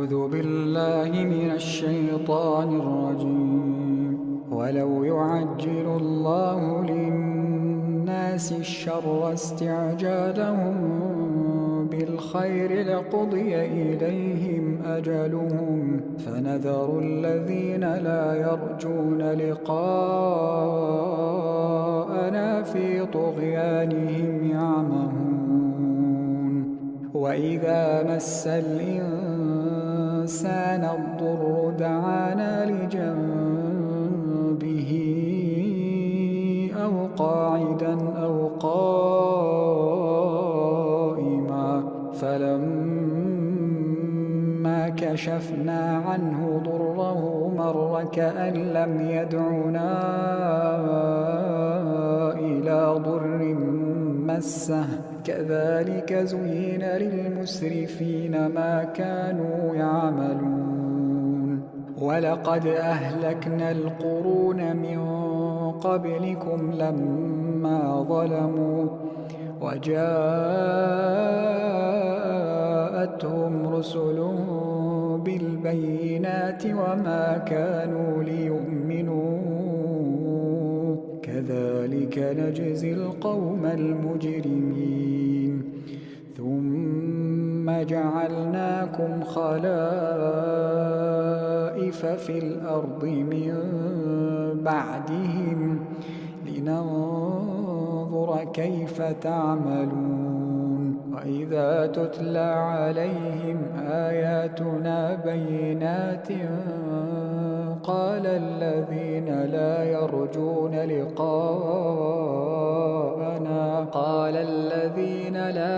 أعوذ بالله من الشيطان الرجيم. ولو يعجل الله للناس الشر استعجالهم بالخير لقضي إليهم أجلهم فنذر الذين لا يرجون لقاءنا في طغيانهم يعمهون. وإذا مس الإنسان الضر دعانا لجنبه أو قاعدا أو قائما فلما كشفنا عنه ضره مر كأن لم يدعنا إلى ضر مسه كذلك زين للمسرفين ما كانوا يعملون. ولقد أهلكنا القرون من قبلكم لما ظلموا وجاءتهم رسلهم بالبينات وما كانوا ليؤمنوا كذلك نجزي القوم المجرمين. ثم جعلناكم خلائف في الأرض من بعدهم لننظر كيف تعملون. وإذا تتلى عليهم آياتنا بينات قال الذين لا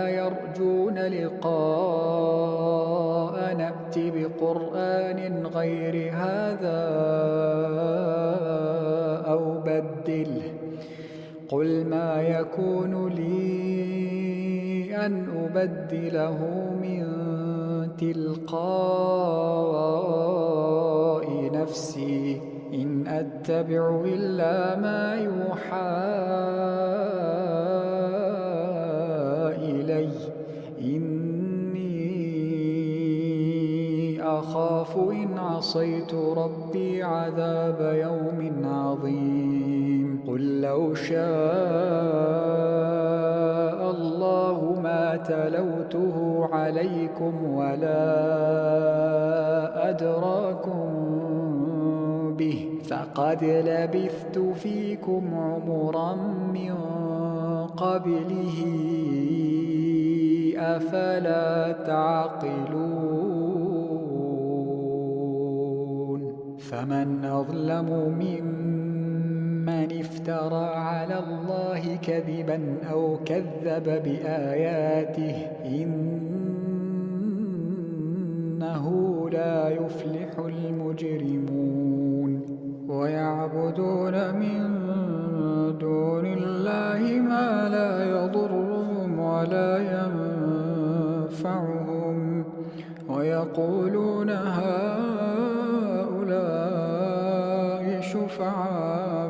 يرجون لقاءنا ائت بقرآن غير هذا أو بدله قل ما يكون لي أن أبدله من تلقاء نفسي إن أتبع إلا ما يوحى إلي إني أخاف إن عصيت ربي عذاب يوم عظيم. قل لو شاء الله ما تلوته عليكم ولا أدراكم به فقد لبثت فيكم عمرا من قبله أفلا تعقلون. فمن أظلم ممن افترى على الله كذبا أو كذب بآياته إنه لا يفلح المجرمون. ويعبدون من دون الله ما لا يضرهم ولا ينفعهم ويقولون هؤلاء شفعاؤنا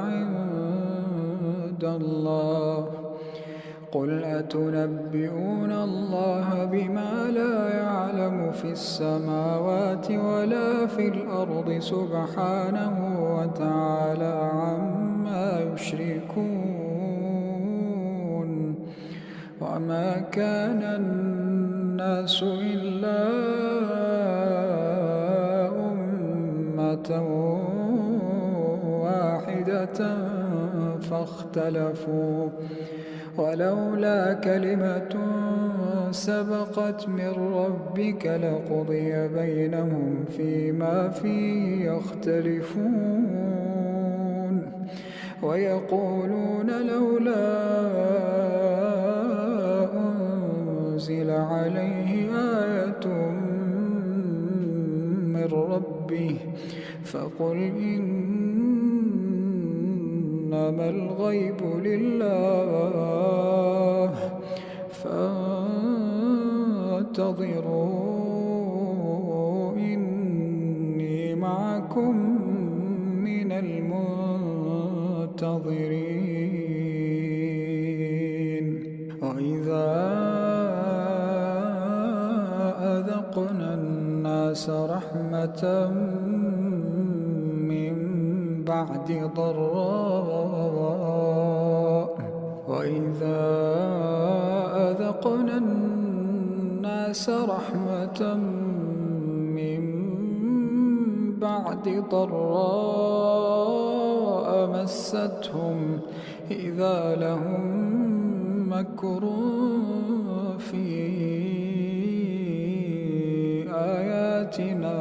عند الله قل أتنبئون الله بما لا يعلم في السماوات ولا في الأرض سبحانه وتعالى عما يشركون. وما كان الناس إلا أمة واحدة فاختلفوا ولولا كلمة سبقت من ربك لقضي بينهم فيما فيه يختلفون. ويقولون لولا أنزل عليه آية من ربه فقل إنما الغيب لله فانتظروا إني معكم من المنتظرين. وإذا أذقنا الناس رحمة من بعد ضراء وإذا أذقنا الناس رحمة من بعد ضراء مستهم إذا لهم مكر في آياتنا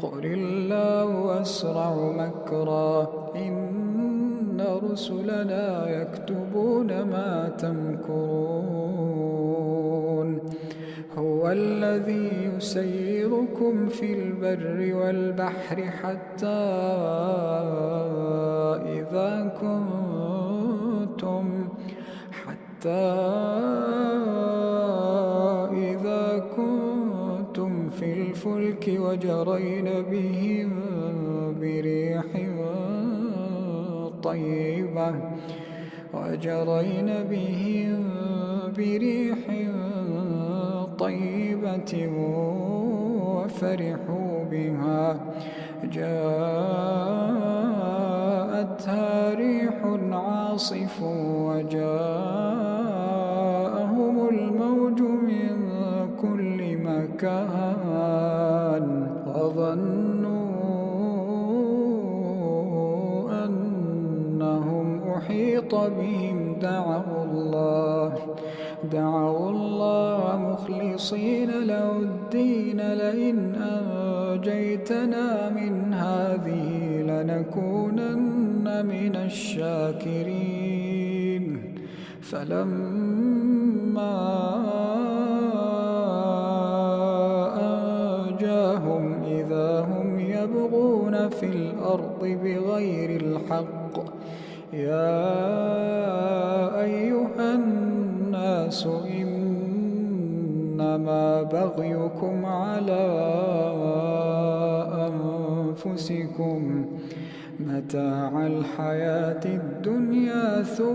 قل الله أسرع مكرا إن رسلنا يكتبون ما تمكرون هو الذي يسيركم في البر والبحر حتى إذا كنتم في الفلك وجرين بهم بريح طيبة وفرحوا بها جاءتها ريح عاصف وجاءهم الموج من كل مكان وظنوا أنهم أحيط بهم دعوا الله مخلصين له الدين لئن أنجيتنا من هذه لنكونن من الشاكرين فلما أنجاهم إذا هم يبغون في الأرض بغير الحق يا أيها الناس إنما بغيكم على أنفسكم متاع الحياة الدنيا ثم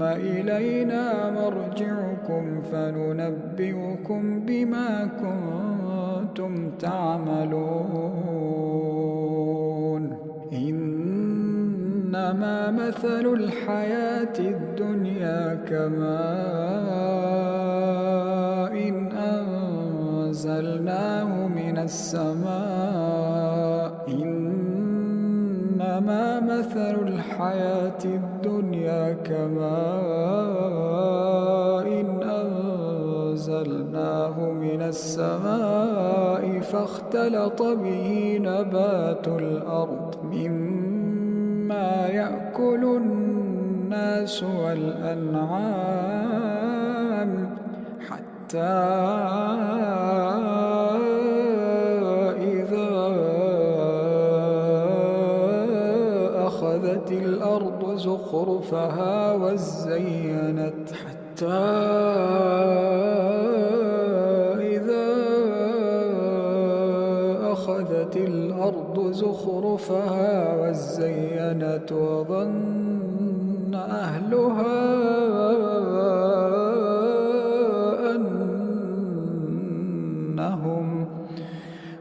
إلينا مرجعكم فننبئكم بما كنتم تعملون إنما مثل الحياة الدنيا كماء أنزلناه من السماء إنما مثل الحياة الدنيا كماء أنزلناه من السماء فاختلط به نبات الأرض مما يأكل الناس والأنعام حتى إذا أخذت الأرض زخرفها وزينت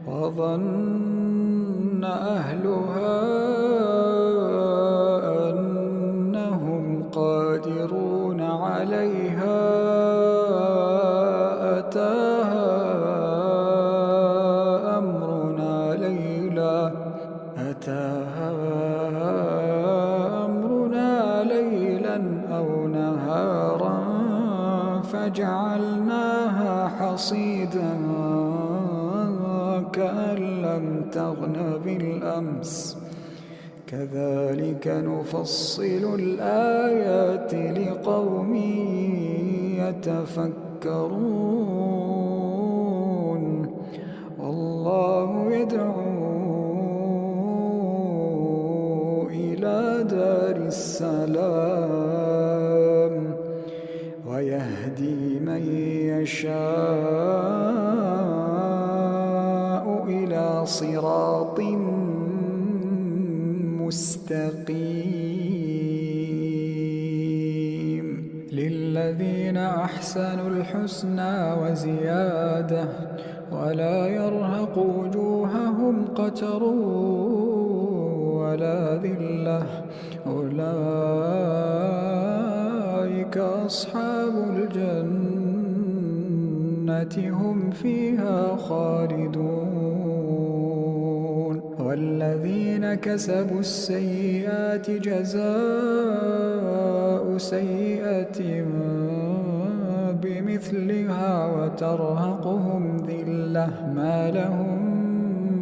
وظن أهلها أنهم قادرون عليها أتاها أمرنا ليلا أو نهارا فجعلناها حصيدا كأن لم تغن بالأمس كذلك نفصل الآيات لقوم يتفكرون والله يدعو إلى دار السلام ويهدي من يشاء إلى صراط مستقيم للذين أحسنوا أحسنوا الحسنى وزيادة ولا يرهق وجوههم قتر ولا ذلة أولئك أصحاب الجنة هم فيها خالدون والذين كسبوا السيئات جزاء سيئة بمثلها وترهقهم ذلة ما لهم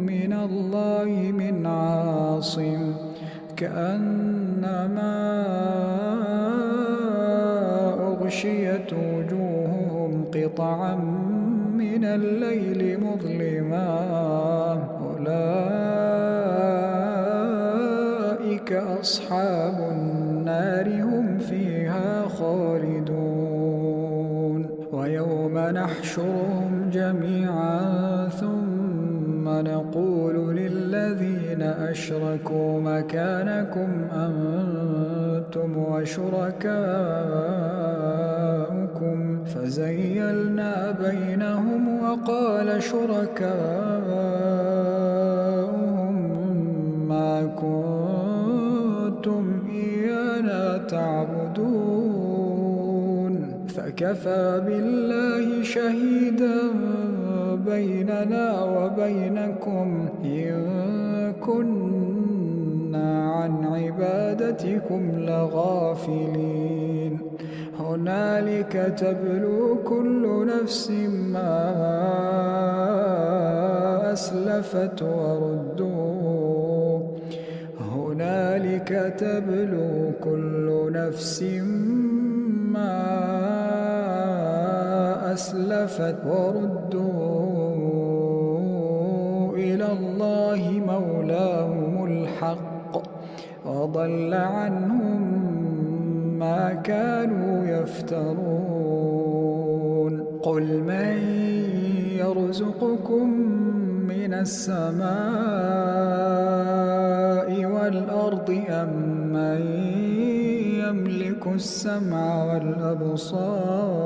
من الله من عاصم كأنما أغشيت وجوههم قطعا من الليل مظلما أولئك أصحاب النار هم فيها خالدون ويوم نحشرهم جميعا ثم نقول للذين أشركوا مكانكم أنتم وشركاؤكم فزيلنا بينهم وقال شركاؤهم ما كنتم إيانا تعبدون فكفى بالله شهيدا بيننا وبينكم إن كنا عن عبادتكم لغافلين هنالك تبلو كل نفس ما أسلفت وردوا هنالك تبلو كل نفس ما أسلفت وردوا إلى الله مولاهم الحق وضل عنهم ما كانوا يفترون قل من يرزقكم من السماء والأرض أم من يملك السمع والأبصار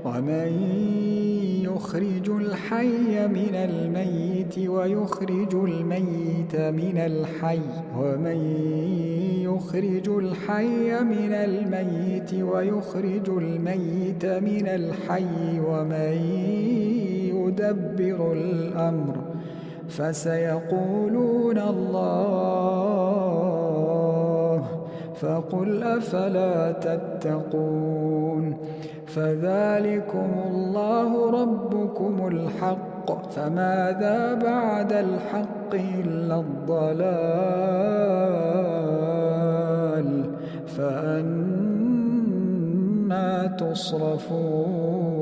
ومن يخرج الحي من الميت ويخرج الميت من الحي ومن يخرج الحي من الميت ويخرج الميت من الحي ومن يدبر الأمر فسيقولون الله فقل أفلا تتقون فذلكم الله ربكم الحق فماذا بعد الحق إلا الضلال فأنى تصرفون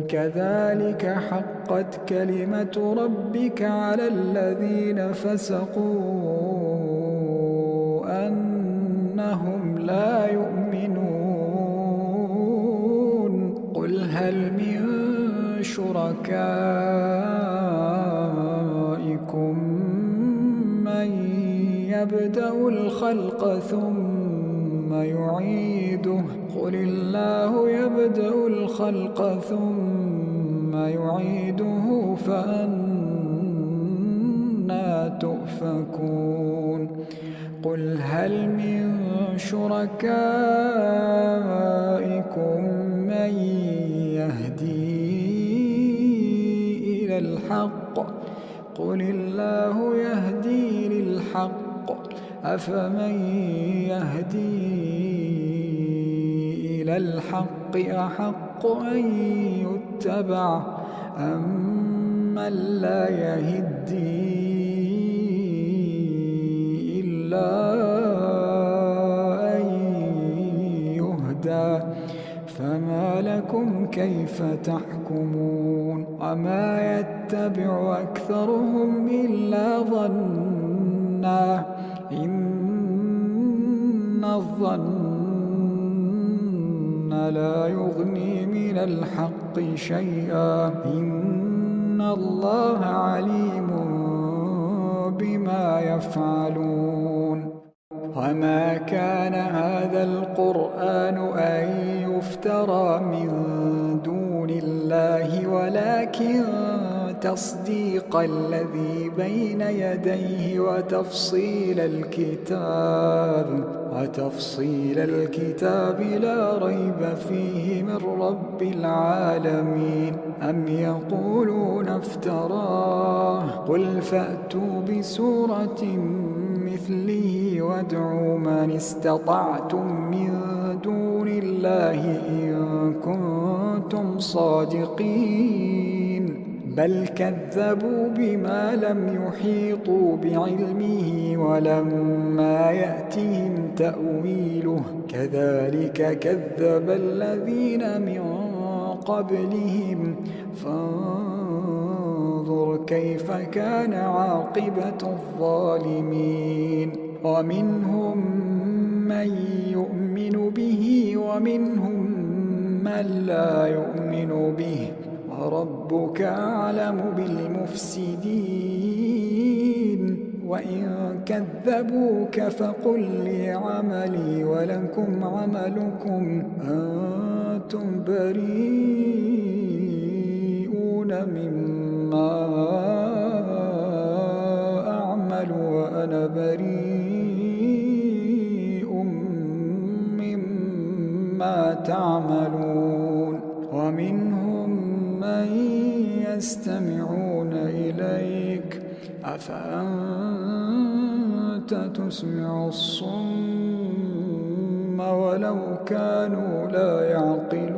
كذلك حقت كلمة ربك على الذين فسقوا أنهم لا يؤمنون قل هل من شركائكم من يبدأ الخلق ثم يعيده قل الله يبدأ الخلق ثم يعيده فأنى تؤفكون قل هل من شركائكم من يهدي إلى الحق قل الله يهدي للحق أفمن يهدي إلى الحق أحق أن يتبع أمن لا يهدي إلا أن يهدى فما لكم كيف تحكمون وما يتبع أكثرهم إلا ظنا إن الظن لا يغني من الحق شيئا إن الله عليم بما يفعلون وما كان هذا القرآن أن يفترى من دون الله ولكن تصديق الذي بين يديه وتفصيل الكتاب لا ريب فيه من رب العالمين. أم يقولون افتراه قل فأتوا بسورة مثله وادعوا من استطعتم من دون الله إن كنتم صادقين بل كذبوا بما لم يحيطوا بعلمه ولما يأتهم تأويله كذلك كذب الذين من قبلهم فانظر كيف كان عاقبة الظالمين. ومنهم من يؤمن به ومنهم من لا يؤمن به وربك أعلم بالمفسدين. وإن كذبوك فقل لي عملي ولكم عملكم أنتم بريئون مما أعمل وأنا بريء مما تعملون. ومنهم من يستمعون إليك أفأنت تسمع الصم ولو كانوا لا يعقلون.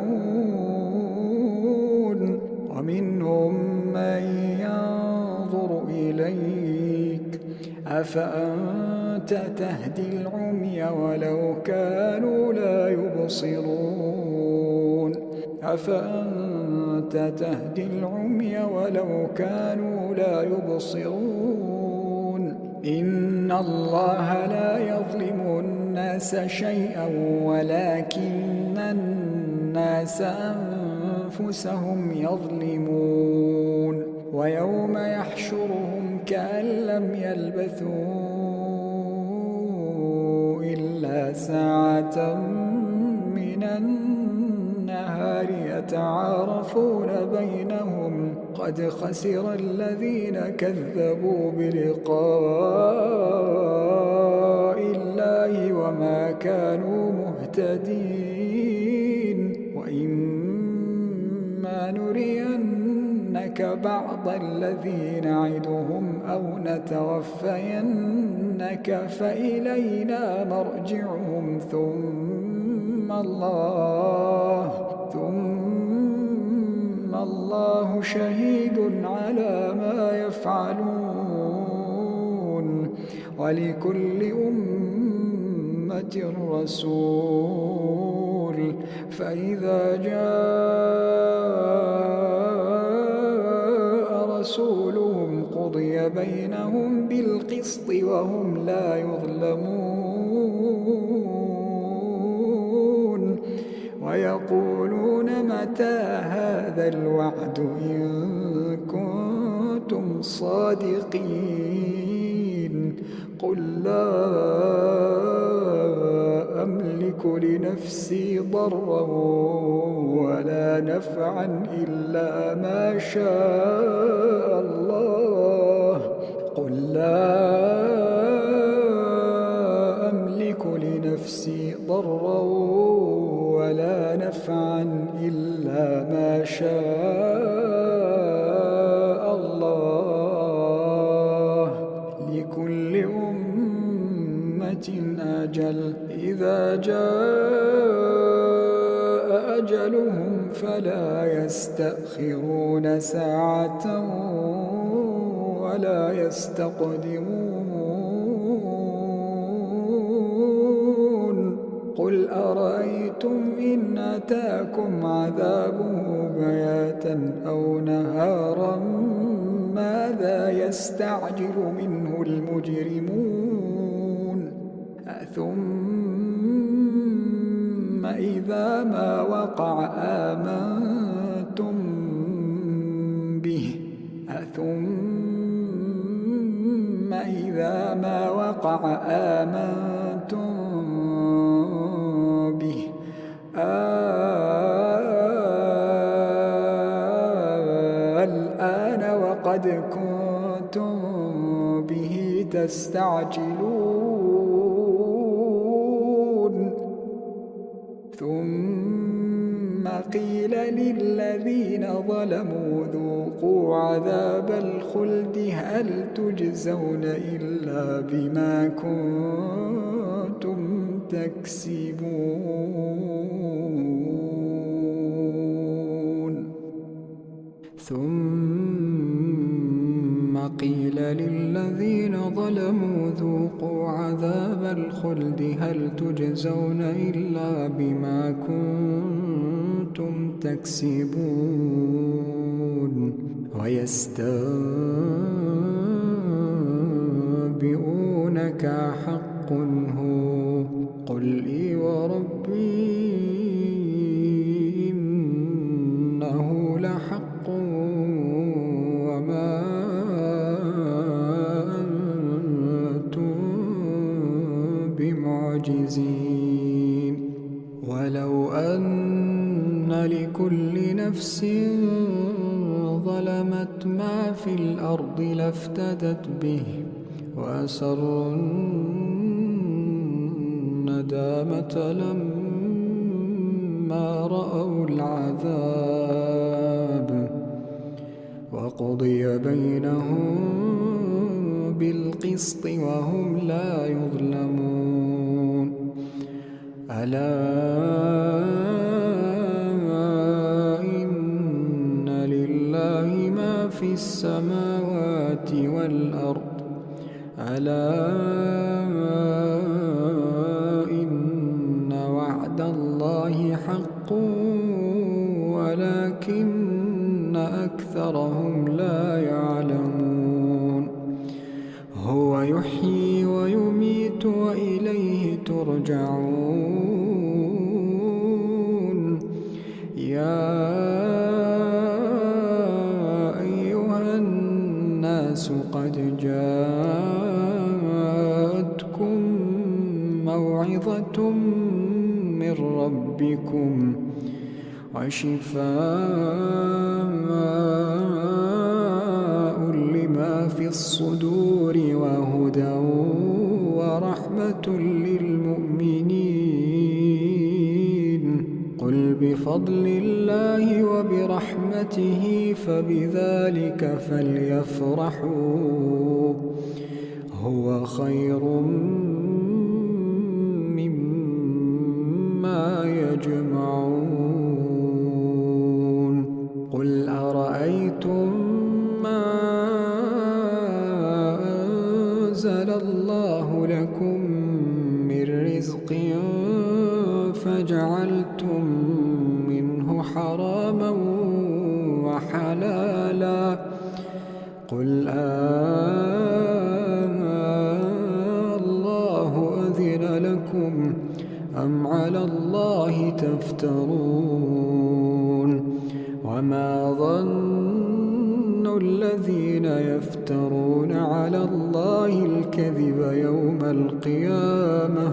ومنهم من ينظر إليك أفأنت تهدي العمي ولو كانوا لا يبصرون. أفأنت تهدي العمي ولو كانوا لا يبصرون. إن الله لا يظلم الناس شيئا ولكن الناس أنفسهم يظلمون. ويوم يحشرهم كأن لم يلبثوا إلا ساعة من النهار يتعارفون بينهم قد خسر الذين كذبوا بلقاء الله وما كانوا مهتدين. وإما نرينك بعض الذي نعدهم أو نتوفينك فإلينا مرجعهم ثم الله شهيد على ما يفعلون. ولكل أمة رسول فإذا جاء رسولهم قضي بينهم بالقسط وهم لا يظلمون. ويقولون متى هذا الوعد إن كنتم صادقين قل لا أملك لنفسي ضرا ولا نفعا إلا ما شاء الله قل لا أملك لنفسي ضرا ولا نفعا إلا ما شاء الله لكل أمة أجل إذا جاء أجلهم فلا يستأخرون ساعة ولا يستقدمون. قل أرأيتم إن أتاكم عذابه بياتا أو نهارا ماذا يستعجل منه المجرمون ثم إذا ما وقع آمنتم به ثم إذا ما وقع آمنتم آمنتم به الآن وقد كنتم به تستعجلون ثم قيل للذين ظلموا ذوقوا عذاب الخلد هل تجزون إلا بما كنتم تكسبون ثم قيل للذين ظلموا ذوقوا عذاب الخلد هل تجزون إلا بما كنتم تكسبون ويستنبئونك حق هو قل إي وربي إنه لحق وما أنتم بمعجزين ولو أن لكل نفس ظلمت ما في الأرض لافتدت به وأسروا الندامة لما رأوا العذاب وقضي بينهم بالقسط وهم لا يظلمون ألا إن لله ما في السماوات والأرض ألا إن وعد الله حق ولكن أكثرهم لا يعلمون هو يحيي ويميت وإليه ترجعون يا أيها الناس قد جاءتكم موعظة من ربكم وشفاء لما في الصدور وهدى ورحمة للمؤمنين قل بفضل الله وبرحمته فبذلك فليفرحوا هو خير مما يجمعون قل أرأيتم ما أنزل الله لكم من رزق فجعلتم منه حراما وحلالا قل الله أذن لكم أم على الله تفترون وما ظن الذين يفترون على الله الكذب يوم القيامة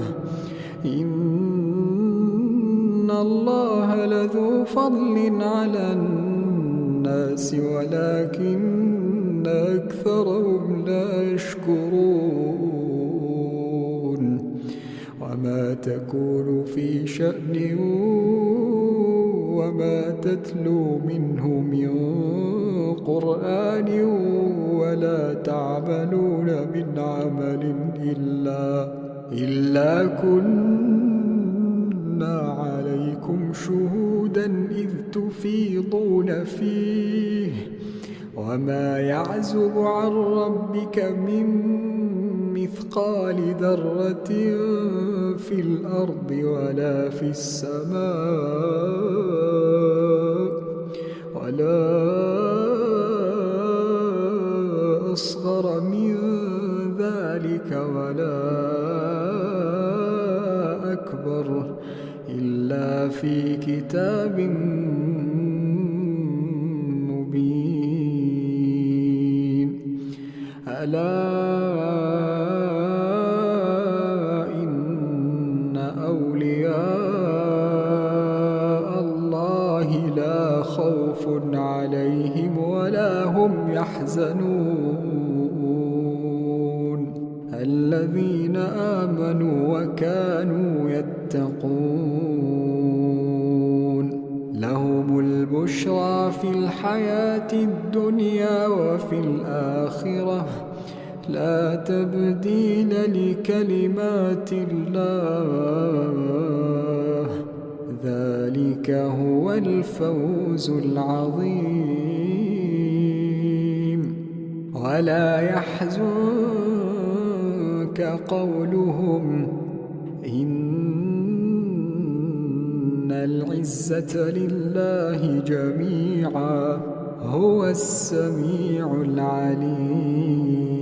إن الله لذو فضل على الناس ولكن أكثرهم لا يشكرون وما تكون في شأن وما تتلو منه من قرآن ولا تعملون من عمل إلا كنا عليكم شهودا إذ تفيضون فيه وما يعزب عن ربك من مثقال ذرة في الأرض ولا في السماء ولا أصغر من ذلك ولا أكبر إلا في كتاب ألا إن خوف عليهم ولا هم يحزنون الذين آمنوا وكانوا يتقون لهم البشرى في الحياة الدنيا وفي الآخرة لا تبديل لكلمات الله ذلك هو الفوز العظيم ولا يحزنك قولهم إن العزة لله جميعا هو السميع العليم